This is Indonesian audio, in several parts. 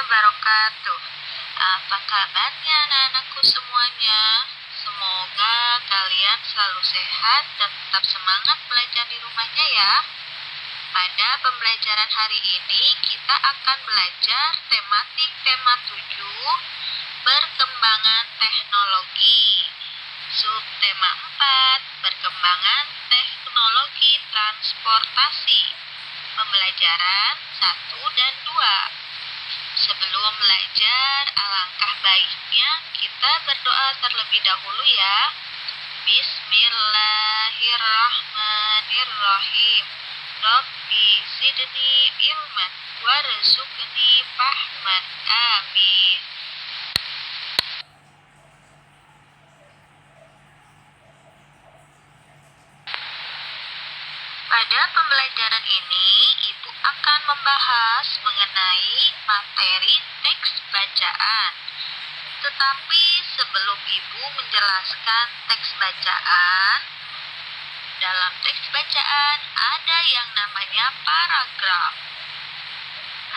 wabarakatuh. Apa kabarnya anak-anakku semuanya? Semoga kalian selalu sehat dan tetap semangat belajar di rumahnya ya. Pada pembelajaran hari ini kita akan belajar tematik tema 7, perkembangan teknologi. Subtema 4, perkembangan teknologi transportasi. Pembelajaran 1 dan 2. Sebelum belajar, alangkah baiknya kita berdoa terlebih dahulu ya. Bismillahirrahmanirrahim. Rabbi zidni ilman warzuqni fahman. Amin. Pada pembelajaran ini, Ibu akan membahas mengenai materi teks bacaan. Tetapi sebelum Ibu menjelaskan teks bacaan, dalam teks bacaan ada yang namanya paragraf.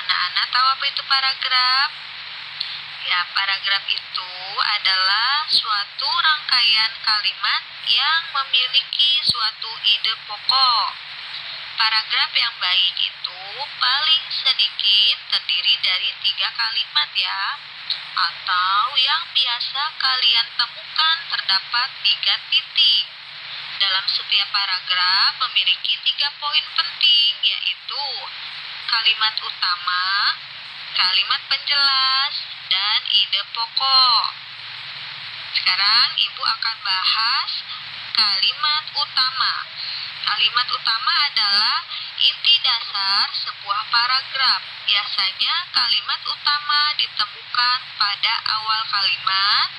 Anak-anak tahu apa itu paragraf? Ya, paragraf itu adalah suatu rangkaian kalimat yang memiliki suatu ide pokok. Paragraf yang baik itu paling sedikit terdiri dari 3 kalimat ya. Atau yang biasa kalian temukan terdapat 3 titik. Dalam setiap paragraf memiliki 3 poin penting, yaitu kalimat utama, kalimat penjelas, dan ide pokok. Sekarang Ibu akan bahas kalimat utama. Kalimat utama adalah inti dasar sebuah paragraf. Biasanya kalimat utama ditemukan pada awal kalimat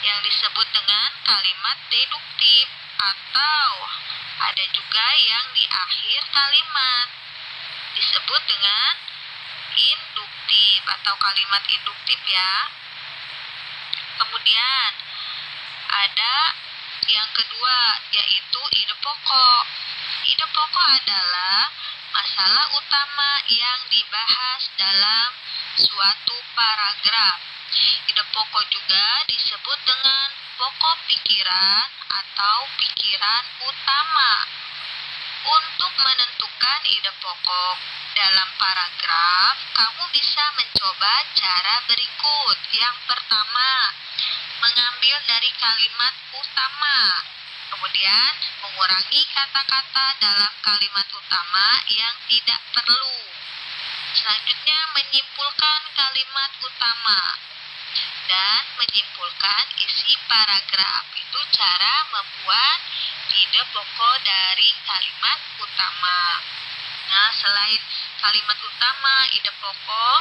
yang disebut dengan kalimat deduktif, atau ada juga yang di akhir kalimat disebut dengan induktif atau kalimat induktif ya. Kemudian ada yang kedua, yaitu ide pokok. Ide pokok adalah masalah utama yang dibahas dalam suatu paragraf. Ide pokok juga disebut dengan pokok pikiran atau pikiran utama. Untuk menentukan ide pokok dalam paragraf, kamu bisa mencoba cara berikut. Yang pertama, mengambil dari kalimat utama. Kemudian, mengurangi kata-kata dalam kalimat utama yang tidak perlu. Selanjutnya, menyimpulkan kalimat utama dan menyimpulkan isi paragraf. Itu cara membuat ide pokok dari kalimat utama. Nah, selain kalimat utama, ide pokok,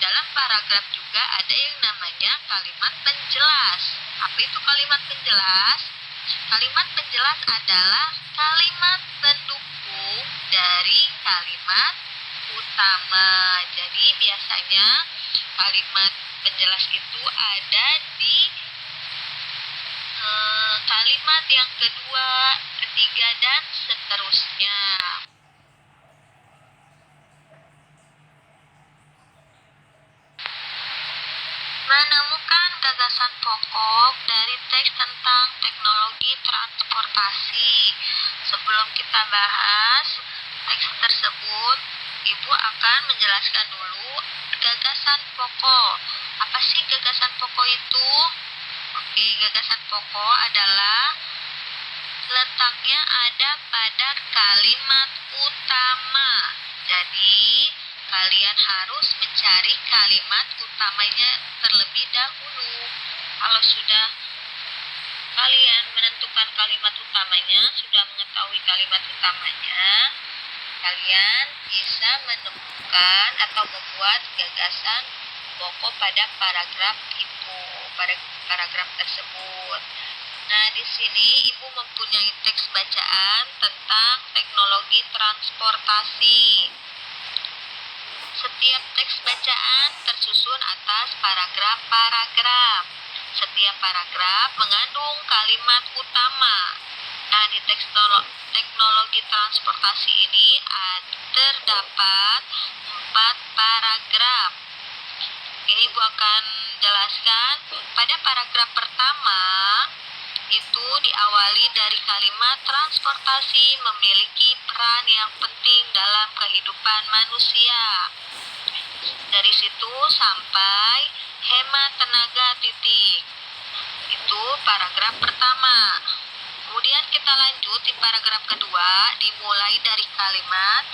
dalam paragraf juga ada yang namanya kalimat penjelas. Apa itu kalimat penjelas? Kalimat penjelas adalah kalimat pendukung dari kalimat utama. Jadi biasanya kalimat penjelas itu ada di kalimat yang kedua, ketiga, dan seterusnya. Menemukan gagasan pokok dari teks tentang teknologi transportasi. Sebelum kita bahas teks tersebut, Ibu akan menjelaskan dulu gagasan pokok. Apa sih gagasan pokok itu? Oke, gagasan pokok adalah letaknya ada pada kalimat utama. Jadi, kalian harus mencari kalimat utamanya terlebih dahulu. Kalau sudah kalian menentukan kalimat utamanya, sudah mengetahui kalimat utamanya, kalian bisa menemukan atau membuat gagasan pokok pada paragraf itu, pada paragraf tersebut. Nah, di sini Ibu mempunyai teks bacaan tentang teknologi transportasi. Setiap teks bacaan tersusun atas paragraf-paragraf. Setiap paragraf mengandung kalimat utama. Nah, di teknologi transportasi ini terdapat terdapat paragraf. Ini Bu akan jelaskan. Pada paragraf pertama itu diawali dari kalimat transportasi memiliki peran yang penting dalam kehidupan manusia. Dari situ sampai hemat tenaga titik. Itu paragraf pertama. Kemudian kita lanjut di paragraf kedua, dimulai dari kalimat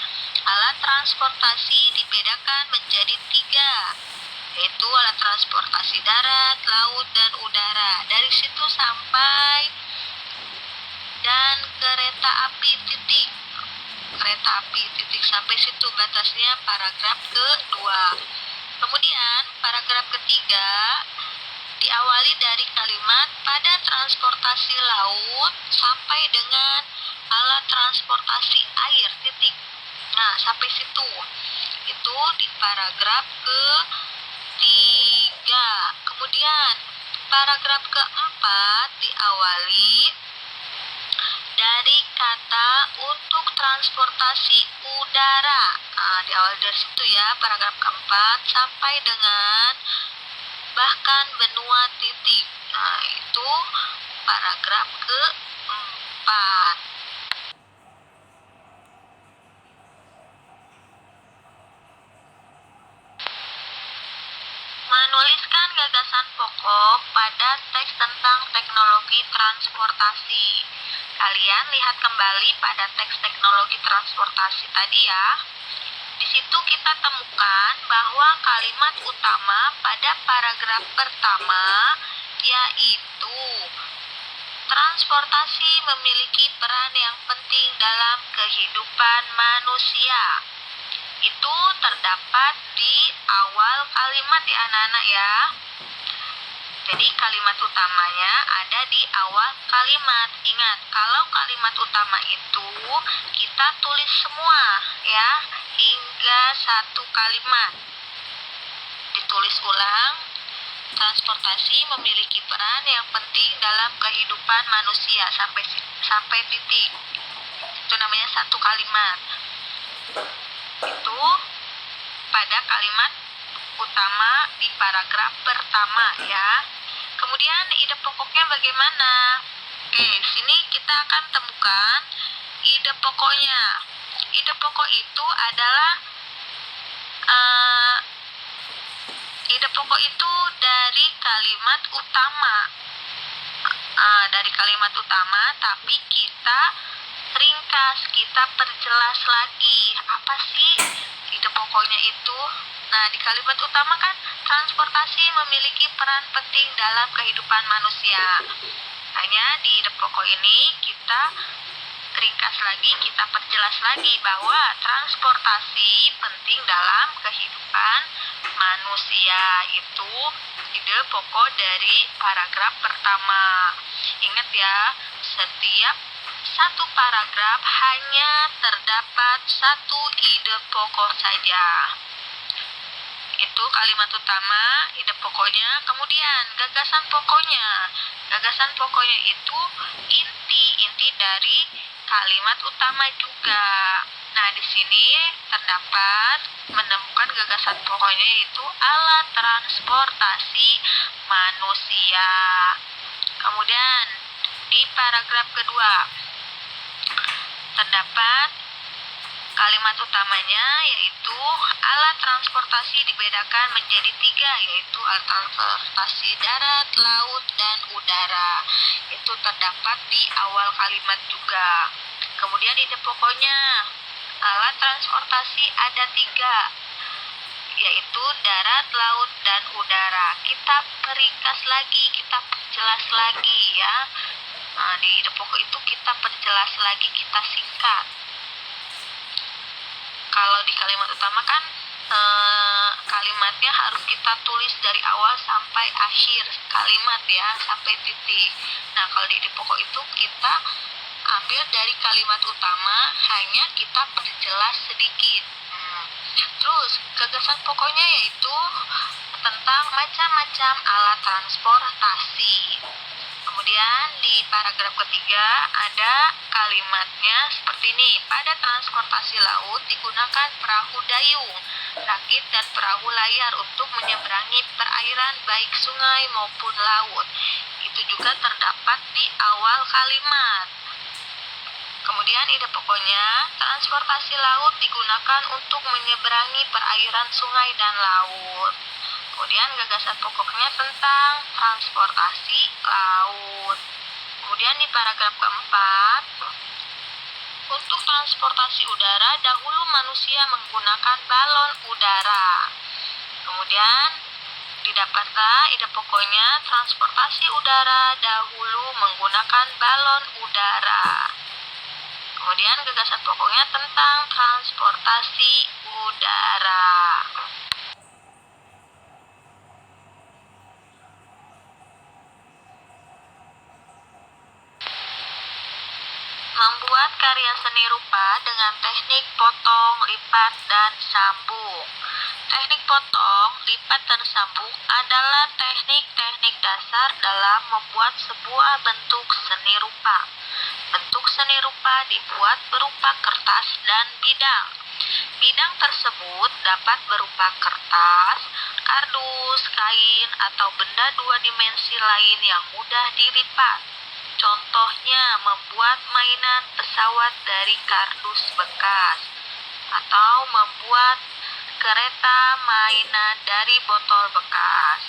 alat transportasi dibedakan menjadi 3, yaitu alat transportasi darat, laut, dan udara. Dari situ sampai dan kereta api titik. Kereta api titik sampai situ batasnya paragraf kedua. Kemudian paragraf ketiga diawali dari kalimat pada transportasi laut sampai dengan alat transportasi air titik. Nah, sampai situ. Itu di paragraf ketiga. Kemudian paragraf keempat diawali dari kata untuk transportasi udara. Nah, diawali dari situ ya, paragraf keempat sampai dengan bahkan benua titik. Nah, itu paragraf keempat. Menuliskan gagasan pokok pada teks tentang teknologi transportasi. Kalian lihat kembali pada teks teknologi transportasi tadi ya. Di situ kita temukan bahwa kalimat utama pada paragraf pertama yaitu transportasi memiliki peran yang penting dalam kehidupan manusia. Itu terdapat di awal kalimat ya anak-anak ya. Jadi kalimat utamanya ada di awal kalimat. Ingat, kalau kalimat utama itu kita tulis semua ya, hingga satu kalimat. Ditulis ulang, transportasi memiliki peran yang penting dalam kehidupan manusia sampai titik. Itu namanya satu kalimat. Itu pada kalimat utama di paragraf pertama ya. Kemudian ide pokoknya bagaimana? Oke, sini kita akan temukan ide pokoknya. Ide pokok itu adalah ide pokok itu dari kalimat utama. Dari kalimat utama, tapi kita ringkas, kita perjelas lagi. Apa sih ide pokoknya itu? Nah, di kalimat utama kan transportasi memiliki peran penting dalam kehidupan manusia. Hanya di ide pokok ini kita ringkas lagi, kita perjelas lagi bahwa transportasi penting dalam kehidupan manusia. Itu ide pokok dari paragraf pertama. Ingat ya, setiap satu paragraf hanya terdapat satu ide pokok saja. Itu kalimat utama, ide pokoknya. Kemudian gagasan pokoknya. Gagasan pokoknya itu inti dari kalimat utama juga. Nah, di sini terdapat menemukan gagasan pokoknya itu alat transportasi manusia. Kemudian di paragraf kedua terdapat kalimat utamanya yaitu alat transportasi dibedakan menjadi 3, yaitu alat transportasi darat, laut, dan udara. Itu terdapat di awal kalimat juga. Kemudian ide pokoknya, alat transportasi ada 3, yaitu darat, laut, dan udara. Kita peringkas lagi, kita perjelas lagi ya. Nah, di ide pokok itu kita perjelas lagi, kita singkat. Kalau di kalimat utama kan kalimatnya harus kita tulis dari awal sampai akhir kalimat ya, sampai titik. Nah, kalau di ide pokok itu kita ambil dari kalimat utama, hanya kita perjelas sedikit. Terus gagasan pokoknya yaitu tentang macam-macam alat transportasi. Kemudian di paragraf ketiga ada kalimatnya seperti ini. Pada transportasi laut digunakan perahu dayung. rakit, dan perahu layar untuk menyeberangi perairan baik sungai maupun laut. Itu juga terdapat di awal kalimat. Kemudian ide pokoknya, transportasi laut digunakan untuk menyeberangi perairan sungai dan laut. Kemudian gagasan pokoknya tentang transportasi laut. Kemudian di paragraf keempat, untuk transportasi udara dahulu manusia menggunakan balon udara. Kemudian didapatlah ide pokoknya transportasi udara dahulu menggunakan balon udara. Kemudian gagasan pokoknya tentang transportasi udara. Membuat karya seni rupa dengan teknik potong, lipat, dan sambung. Teknik potong, lipat, dan sambung adalah teknik-teknik dasar dalam membuat sebuah bentuk seni rupa. Bentuk seni rupa dibuat berupa kertas dan bidang. Bidang tersebut dapat berupa kertas, kardus, kain, atau benda dua dimensi lain yang mudah dilipat. Contohnya membuat mainan pesawat dari kardus bekas, atau membuat kereta mainan dari botol bekas.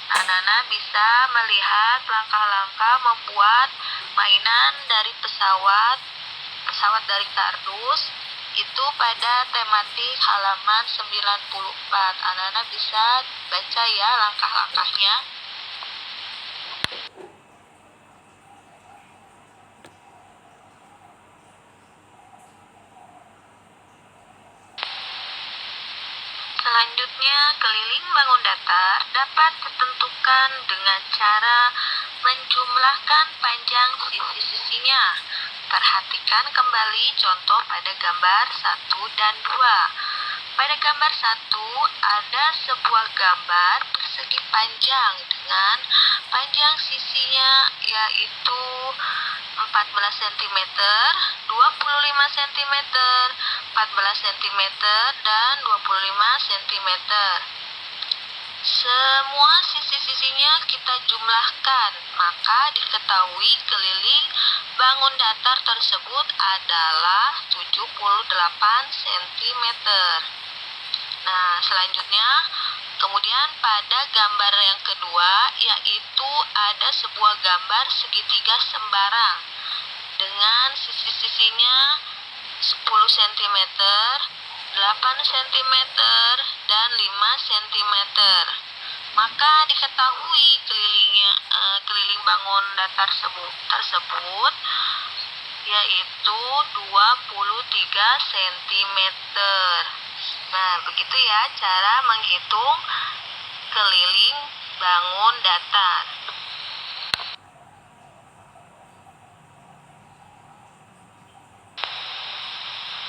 Anak-anak bisa melihat langkah-langkah membuat mainan dari pesawat dari kardus itu pada tematik halaman 94. Anak-anak bisa baca ya langkah-langkahnya. Selanjutnya, keliling bangun datar dapat ditentukan dengan cara menjumlahkan panjang sisi-sisinya. Perhatikan kembali contoh pada gambar 1 dan 2. Pada gambar 1 ada sebuah gambar persegi panjang dengan panjang sisinya yaitu 14 cm, 25 cm, 14 cm, dan 25 cm. Semua sisi-sisinya kita jumlahkan, maka diketahui keliling bangun datar tersebut adalah 78 cm. Nah, selanjutnya, kemudian pada gambar yang kedua, yaitu ada sebuah gambar segitiga sembarang dengan sisi-sisinya 10 cm, 8 cm, dan 5 cm. Maka diketahui keliling bangun datar tersebut yaitu 23 cm. Nah, begitu ya cara menghitung keliling bangun datar.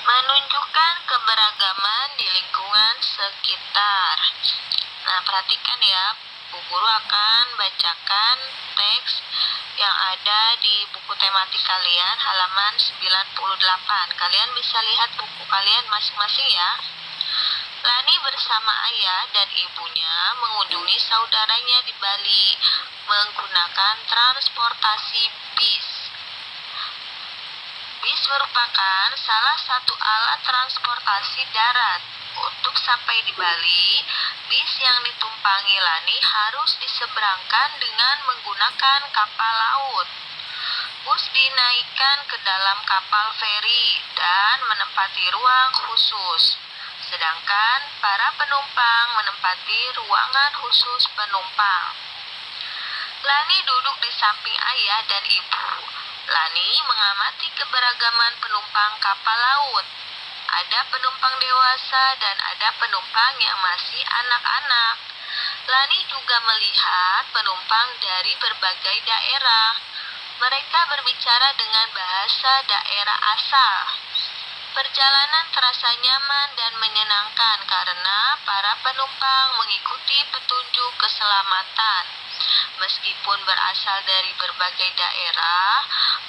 Menunjukkan keberagaman di lingkungan sekitar. Nah, perhatikan ya, Bu Guru akan bacakan teks yang ada di buku tematik kalian halaman 98. Kalian bisa lihat buku kalian masing-masing ya. Lani bersama ayah dan ibunya mengunjungi saudaranya di Bali menggunakan transportasi bis. Bis merupakan salah satu alat transportasi darat. Untuk sampai di Bali, bis yang ditumpangi Lani harus diseberangkan dengan menggunakan kapal laut. Bus dinaikkan ke dalam kapal feri dan menempati ruang khusus. Sedangkan para penumpang menempati ruangan khusus penumpang. Lani duduk di samping ayah dan ibu. Lani mengamati keberagaman penumpang kapal laut. Ada penumpang dewasa dan ada penumpang yang masih anak-anak. Lani juga melihat penumpang dari berbagai daerah. Mereka berbicara dengan bahasa daerah asal. Perjalanan terasa nyaman dan menyenangkan karena para penumpang mengikuti petunjuk keselamatan. Meskipun berasal dari berbagai daerah,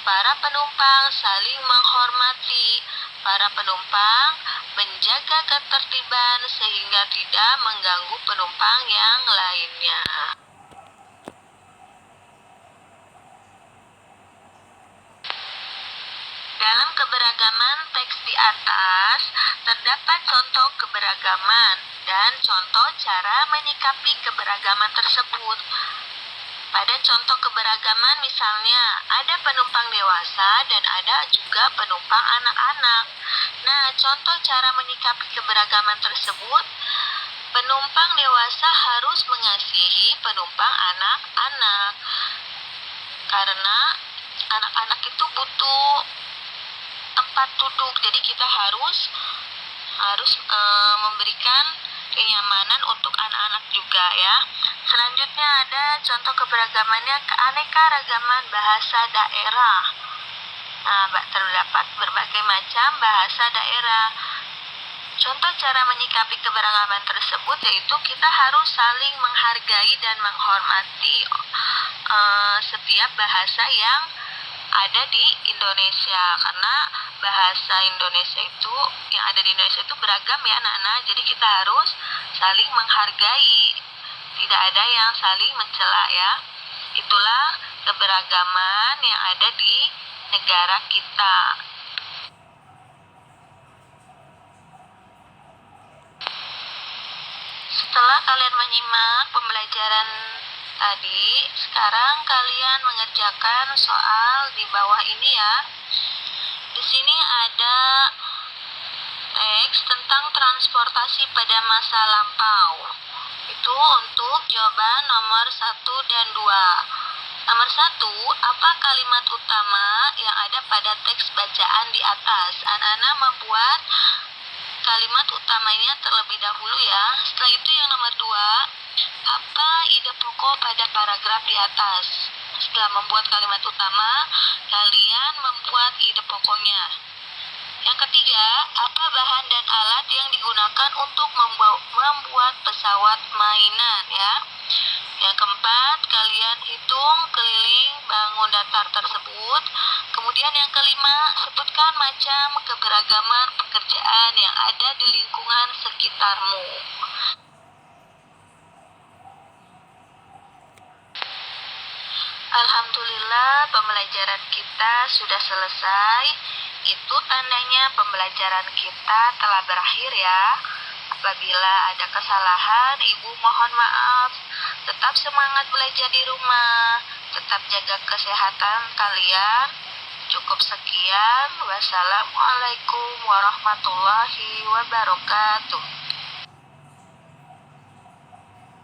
para penumpang saling menghormati. Para penumpang menjaga ketertiban sehingga tidak mengganggu penumpang yang lainnya. Dalam keberagaman teks di atas, terdapat contoh keberagaman dan contoh cara menyikapi keberagaman tersebut. Pada contoh keberagaman misalnya, ada penumpang dewasa dan ada juga penumpang anak-anak. Nah, contoh cara menyikapi keberagaman tersebut, penumpang dewasa harus mengasihi penumpang anak-anak. Karena anak-anak itu butuh tempat duduk, jadi kita harus memberikan kenyamanan untuk anak-anak juga ya. Selanjutnya ada contoh keberagamannya keanekaragaman bahasa daerah. Nah, terdapat berbagai macam bahasa daerah. Contoh cara menyikapi keberagaman tersebut yaitu kita harus saling menghargai dan menghormati setiap bahasa yang ada di Indonesia, karena bahasa Indonesia itu yang ada di Indonesia itu beragam ya anak-anak, jadi kita harus saling menghargai, tidak ada yang saling mencela ya. Itulah keberagaman yang ada di negara kita. Setelah kalian menyimak pembelajaran tadi, sekarang kalian mengerjakan soal di bawah ini ya. Di sini ada teks tentang transportasi pada masa lampau. Itu untuk jawaban nomor 1 dan 2. Nomor 1, apa kalimat utama yang ada pada teks bacaan di atas? Anak-anak membuat kalimat utamanya terlebih dahulu ya. Setelah itu yang nomor 2, apa ide pokok pada paragraf di atas? Setelah membuat kalimat utama, kalian membuat ide pokoknya. Yang ketiga, apa bahan dan alat yang digunakan untuk membuat pesawat mainan ya. Yang keempat, kalian hitung keliling bangun datar tersebut. Kemudian yang kelima, sebutkan macam keberagaman pekerjaan yang ada di lingkungan sekitarmu. Alhamdulillah, pembelajaran kita sudah selesai. Itu tandanya pembelajaran kita telah berakhir ya. Apabila ada kesalahan, Ibu mohon maaf. Tetap semangat belajar di rumah. Tetap jaga kesehatan kalian. Cukup sekian. Wassalamualaikum warahmatullahi wabarakatuh.